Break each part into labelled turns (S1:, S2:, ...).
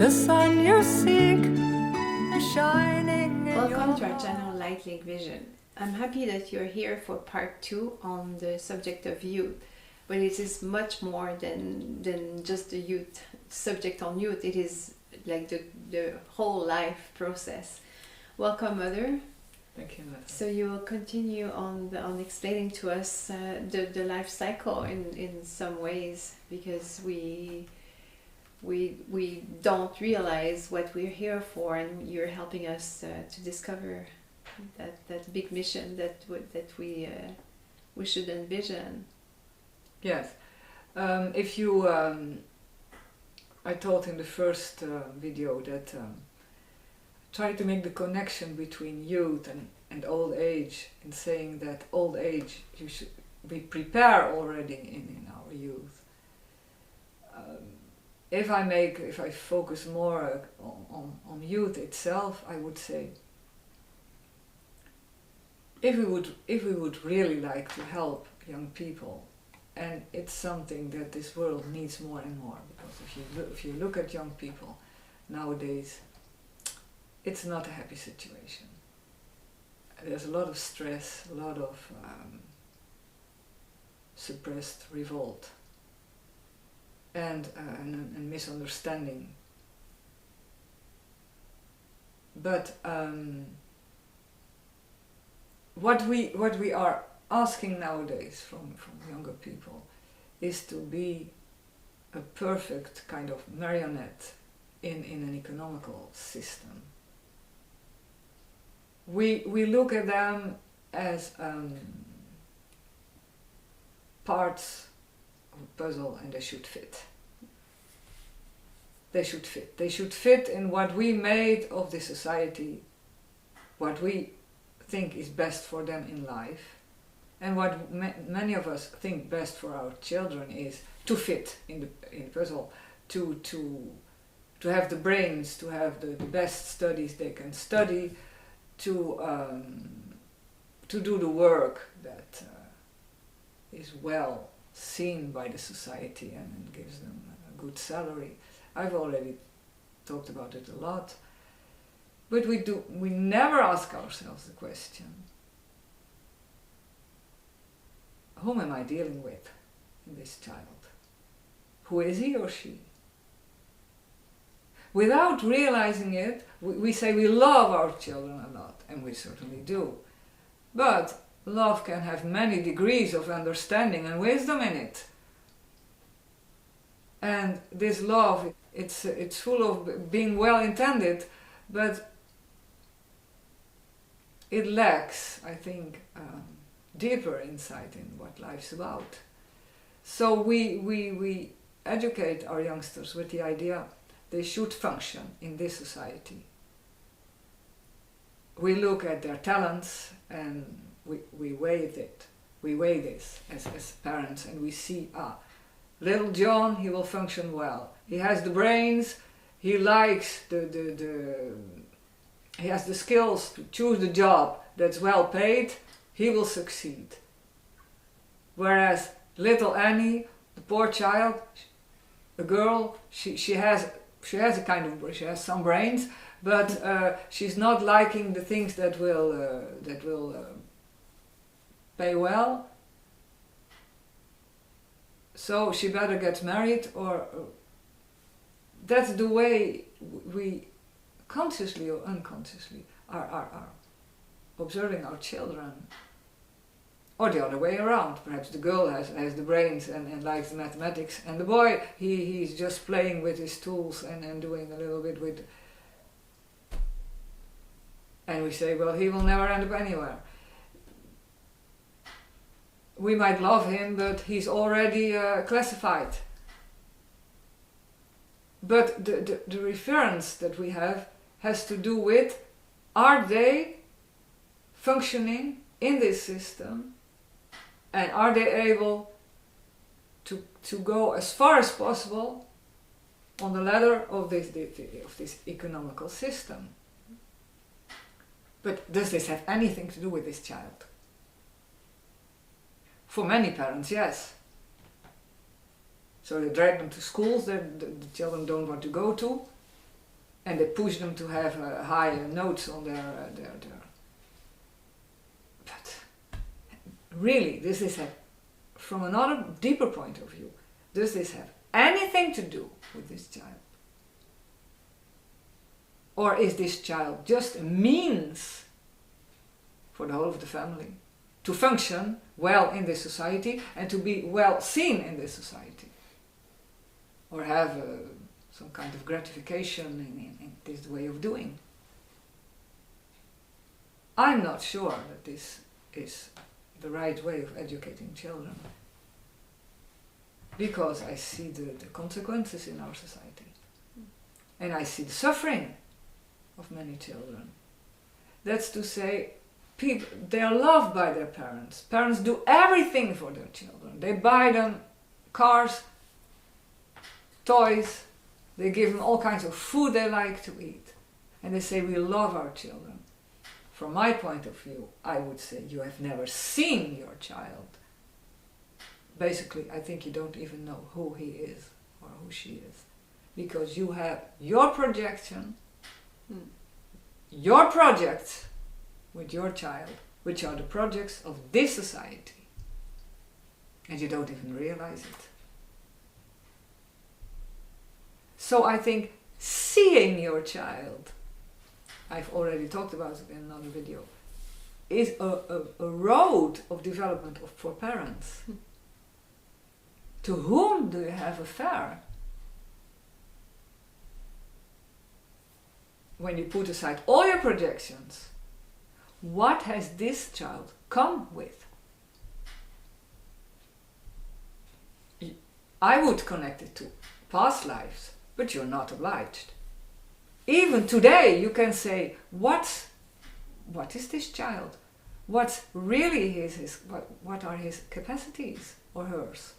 S1: the sun you seek is shining in
S2: Welcome
S1: your
S2: to our channel Lightlink Vision. I'm happy that you're here for part 2 on the subject of youth, but it is much more than just the youth subject on youth. It is like the whole life process. Welcome, Mother.
S3: Thank you, Mother.
S2: So you will continue on explaining to us the life cycle in some ways, because we don't realize what we're here for, and you're helping us to discover that big mission that we should envision.
S3: Yes. If you, I told in the first video that try to make the connection between youth and old age, in saying that old age we prepare already in our youth. If I focus more on youth itself, I would say, if we would really like to help young people, and it's something that this world needs more and more, because if you look at young people nowadays, it's not a happy situation. There's a lot of stress, a lot of suppressed revolt, and misunderstanding. But what we are asking nowadays from younger people is to be a perfect kind of marionette in an economical system. We look at them as parts of a puzzle, and they should fit. They should fit. They should fit in what we made of the society, what we think is best for them in life, and what many of us think best for our children is to fit in the puzzle, to have the brains, to have the best studies they can study, to do the work that is well seen by the society and gives them a good salary. I've already talked about it a lot, but we never ask ourselves the question, whom am I dealing with in this child? Who is he or she? Without realizing it, we say we love our children a lot, and we certainly do. But love can have many degrees of understanding and wisdom in it. And this love, it's full of being well intended, but it lacks, I think, deeper insight in what life's about. So we educate our youngsters with the idea they should function in this society. We look at their talents and we weigh it. We weigh this as parents, and we see, little John, he will function well. He has the brains, he likes he has the skills to choose the job that's well paid, he will succeed. Whereas little Annie, the poor child, a girl, she has some brains, but she's not liking the things that will pay well. So she better get married, or that's the way we consciously or unconsciously are observing our children. Or the other way around. Perhaps the girl has the brains and likes the mathematics, and the boy, he's just playing with his tools and doing a little bit with... And we say, well, he will never end up anywhere. We might love him, but he's already classified. But the reference that we have has to do with, are they functioning in this system? And are they able to go as far as possible on the ladder of this economical system? But does this have anything to do with this child? For many parents, yes. So they drag them to schools that the children don't want to go to, and they push them to have higher notes on their. But really, does this have, from another deeper point of view, does this have anything to do with this child? Or is this child just a means for the whole of the family to function well in this society and to be well seen in this society? Or have some kind of gratification in this way of doing? I'm not sure that this is the right way of educating children, because I see the consequences in our society, and I see the suffering of many children. That's to say, people, they are loved by their parents. Parents do everything for their children. They buy them cars, toys, they give them all kinds of food they like to eat, and they say, we love our children. From my point of view, I would say, you have never seen your child. Basically, I think you don't even know who he is or who she is, because you have your projection, your projects with your child, which are the projects of this society, and you don't even realize it. So I think seeing your child, I've already talked about it in another video, is a road of development for parents. To whom do you have affair? When you put aside all your projections, what has this child come with? I would connect it to past lives, but you're not obliged. Even today you can say, what is this child? What's really what are his capacities or hers?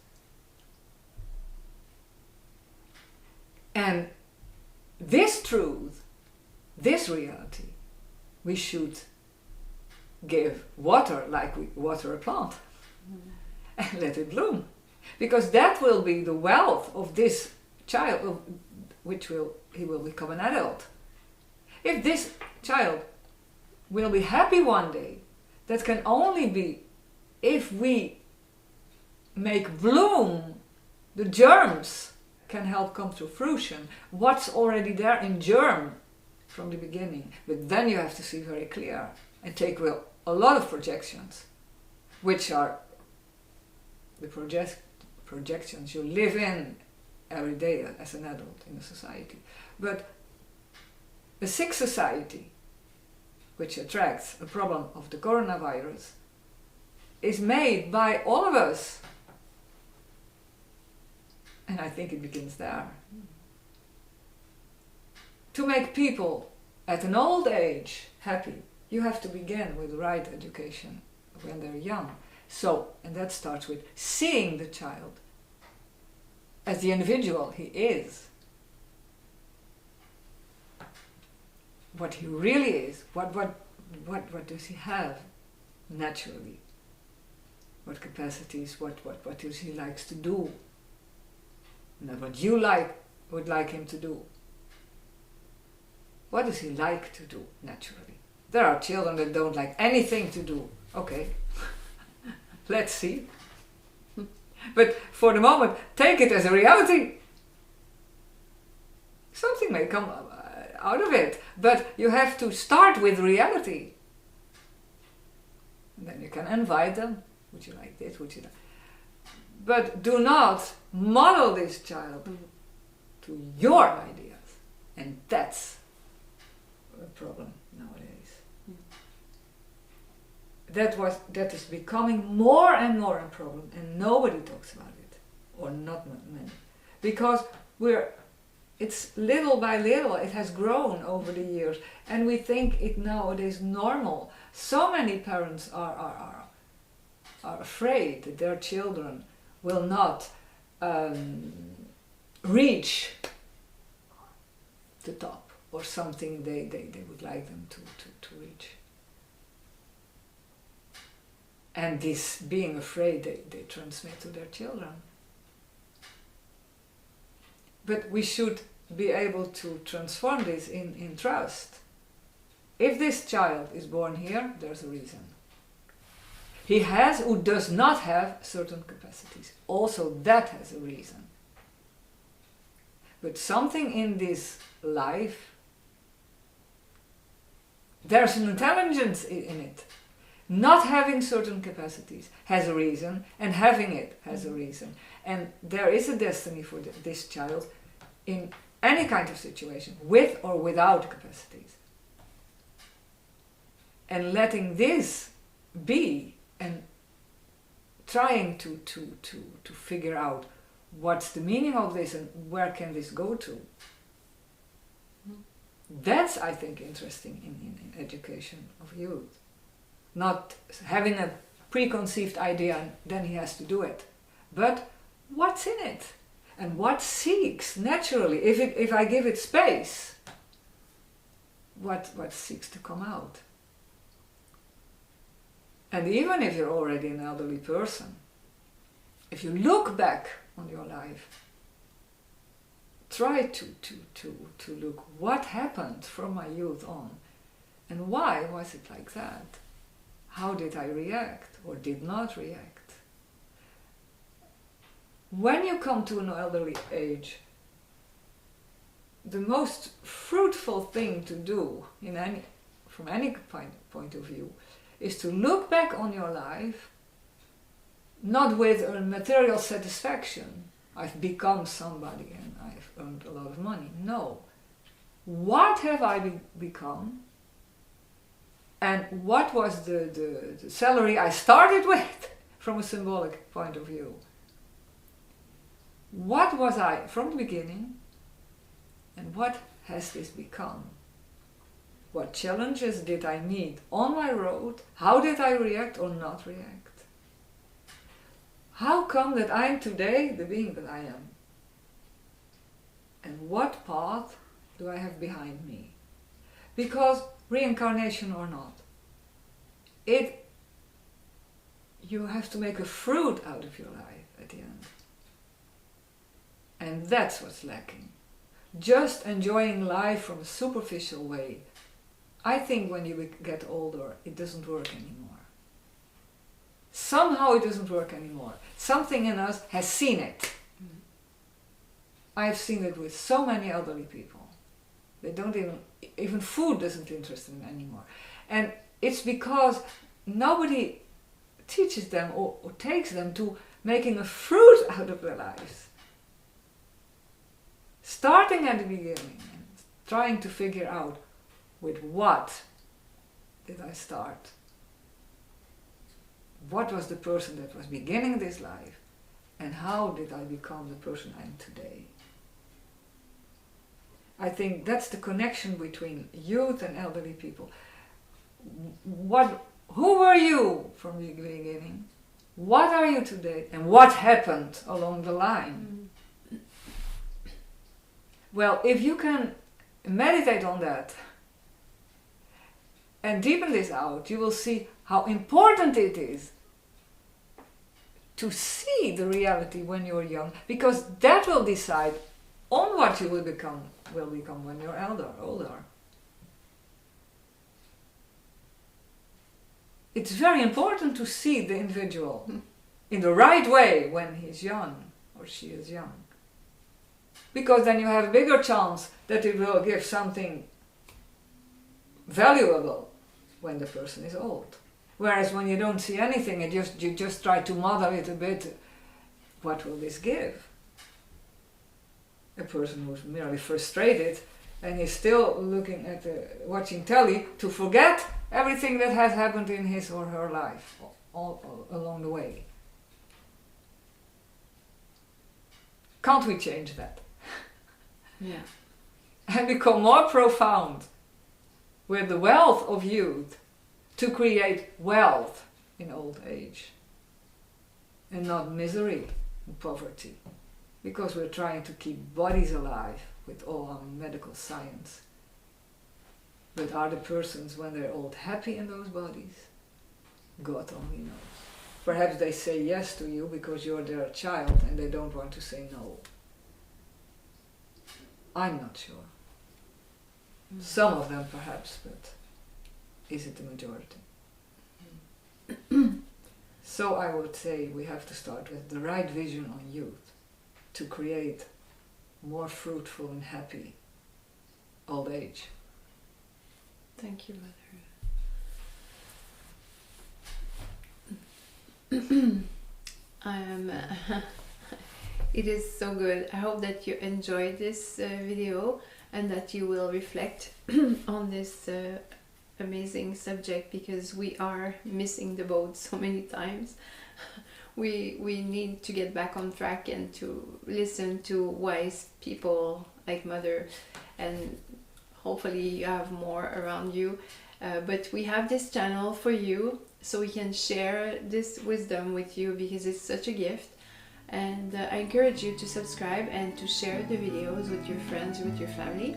S3: And this truth, this reality, we should give water like we water a plant and let it bloom. Because that will be the wealth of this child, he will become an adult. If this child will be happy one day, that can only be if we make bloom the germs can help come to fruition. What's already there in germ from the beginning. But then you have to see very clear and take a lot of projections, which are the projections you live in every day as an adult in a society. But a sick society, which attracts a problem of the coronavirus, is made by all of us. And I think it begins there. To make people at an old age happy, you have to begin with the right education when they're young. So, and that starts with seeing the child as the individual he is. What he really is, what does he have naturally? What capacities, what does he likes to do? And what you would like him to do. What does he like to do naturally? There are children that don't like anything to do. Okay, let's see. But for the moment, take it as a reality. Something may come out of it, but you have to start with reality. And then you can invite them. Would you like this? Would you like? But do not model this child to your ideas. And that's a problem nowadays. That is becoming more and more a problem, and nobody talks about it, or not many, because it's little by little, it has grown over the years, and we think it nowadays normal. So many parents are afraid that their children will not reach the top, or something they would like them to reach. And this being afraid they transmit to their children. But we should be able to transform this in trust. If this child is born here, there's a reason. He has or does not have certain capacities. Also, that has a reason. But something in this life, there's an intelligence in it. Not having certain capacities has a reason, and having it has a reason. And there is a destiny for this child in any kind of situation, with or without capacities. And letting this be, and trying to figure out what's the meaning of this and where can this go to. That's, I think, interesting in education of youth. Not having a preconceived idea and then he has to do it, but what's in it and what seeks naturally. If I give it space, what seeks to come out. And even if you're already an elderly person, if you look back on your life, try to look what happened from my youth on, and why was it like that? How did I react or did not react? When you come to an elderly age, the most fruitful thing to do from any point of view is to look back on your life, not with a material satisfaction, I've become somebody and I've earned a lot of money. No. What have I become? And what was the salary I started with from a symbolic point of view? What was I from the beginning? And what has this become? What challenges did I meet on my road? How did I react or not react? How come that I am today the being that I am? And what path do I have behind me? Because reincarnation or not, you have to make a fruit out of your life at the end. And that's what's lacking. Just enjoying life from a superficial way. I think when you get older, it doesn't work anymore. Somehow it doesn't work anymore. Something in us has seen it. I've seen it with so many elderly people. They don't even food doesn't interest them anymore. And it's because nobody teaches them or takes them to making a fruit out of their lives. Starting at the beginning and trying to figure out with what did I start? What was the person that was beginning this life? And how did I become the person I am today? I think that's the connection between youth and elderly people. Who were you from the beginning? What are you today? And what happened along the line? Well, if you can meditate on that and deepen this out, you will see how important it is to see the reality when you're young, because that will decide on what you will become when you're older. It's very important to see the individual in the right way when he's young or she is young. Because then you have a bigger chance that it will give something valuable when the person is old. Whereas when you don't see anything and you just try to model it a bit, what will this give? A person who's merely frustrated and is still looking at watching telly to forget everything that has happened in his or her life all along the way. Can't we change that?
S2: Yeah.
S3: And become more profound with the wealth of youth to create wealth in old age and not misery and poverty, because we're trying to keep bodies alive with all our medical science. But are the persons when they're old happy in those bodies? God only knows. Perhaps they say yes to you because you're their child and they don't want to say no. I'm not sure. Some of them perhaps, but is it the majority? So I would say we have to start with the right vision on youth to create more fruitful and happy old age.
S2: Thank you, Mother. It is so good. I hope that you enjoyed this video and that you will reflect on this amazing subject, because we are missing the boat so many times. We need to get back on track and to listen to wise people like Mother, and hopefully you have more around you. But we have this channel for you, so we can share this wisdom with you, because it's such a gift. And I encourage you to subscribe and to share the videos with your friends, with your family.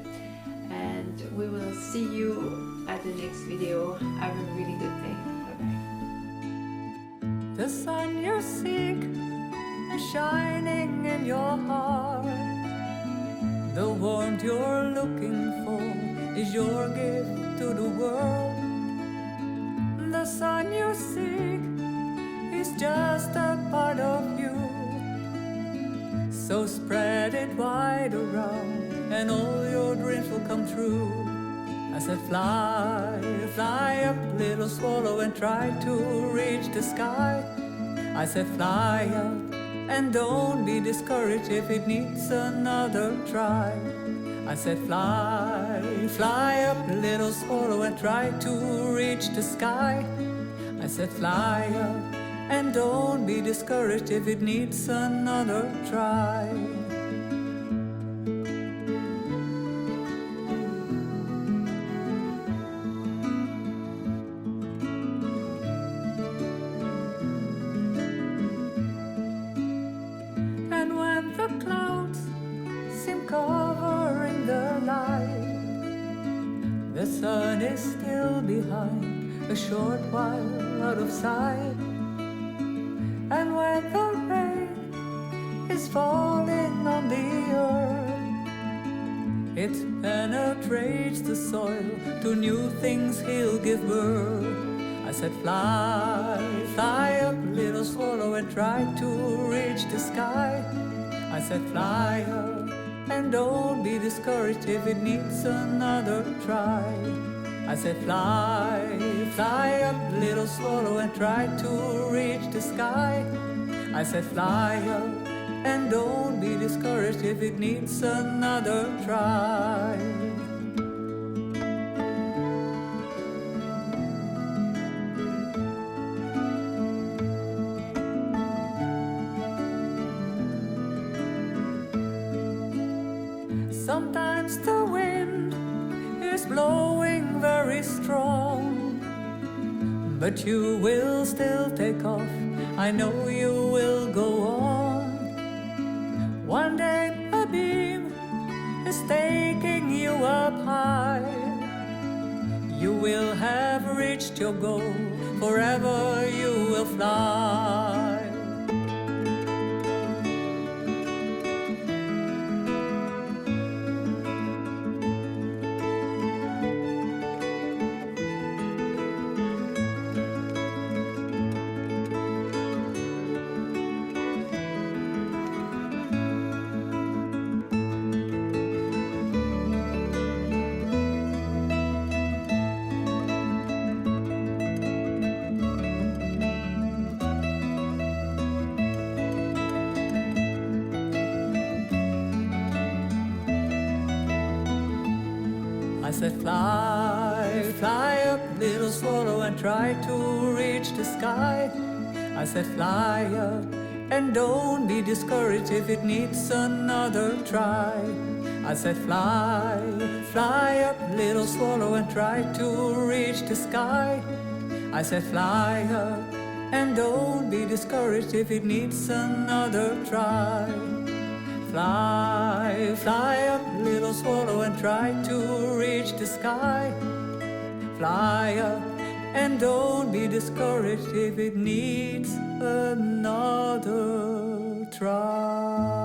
S2: And we will see you at the next video. Have a really good day. Bye-bye.
S1: The sun you seek is shining in your heart. The warmth you're looking for is your gift to the world. The sun you seek is just a part of you. So spread it wide around, and all your dreams will come true. I said fly, fly up, little swallow, and try to reach the sky. I said fly up, and don't be discouraged if it needs another try. I said fly, fly up, little swallow, and try to reach the sky. I said fly up, and don't be discouraged if it needs another try. And when the clouds seem covering the light, the sun is still behind, a short while out of sight. And when the rain is falling on the earth, it penetrates the soil, to new things he'll give birth. I said fly, fly up, little swallow, and try to reach the sky. I said fly up, and don't be discouraged if it needs another try. I said fly, fly up, little swallow, and try to reach the sky. I said fly up, and don't be discouraged if it needs another try. Sometimes the wind is blowing very strong, but you will still take off. I know you will go on. One day a beam is taking you up high. You will have reached your goal, forever you will fly. I said fly, fly up, little swallow, and try to reach the sky. I said fly up, and don't be discouraged if it needs another try. I said fly, fly up, little swallow, and try to reach the sky. I said fly up, and don't be discouraged if it needs another try. Fly, fly up, little swallow, and try to reach the sky. Fly up, and don't be discouraged if it needs another try.